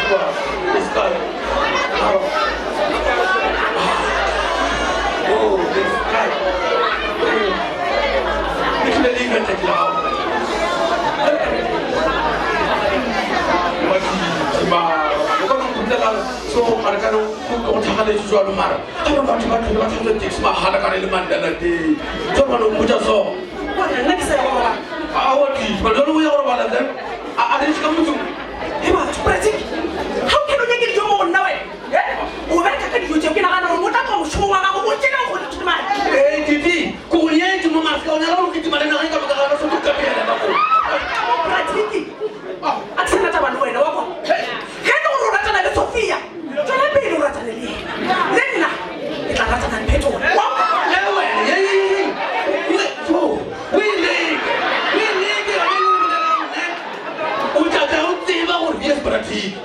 This guy. Oh, this guy. This is the legal take now. So, kadang-kadang kung jangan ada sesuatu marah, kalau macam-macam kita macam tu semua hal kan elemen dalam di, so kalau muda so, Mana nak saya orang? awak di, kalau lu yang orang malam dan ada sih kamu tu, Hebat, berarti. How can you get your own now? Uber kakak di ujung kena orang muda kamu semua kamu mungkin aku cuma. Titi, kuliah cuma masuk kau nyala lu kita mana nak kamu kalau suatu kami ada kamu. Berarti. Aksana tahu mana orang apa? Kan orang rasa ada Sofia. Jangan beli orang rasa ni. Lena, kita rasa nak peto. Berarti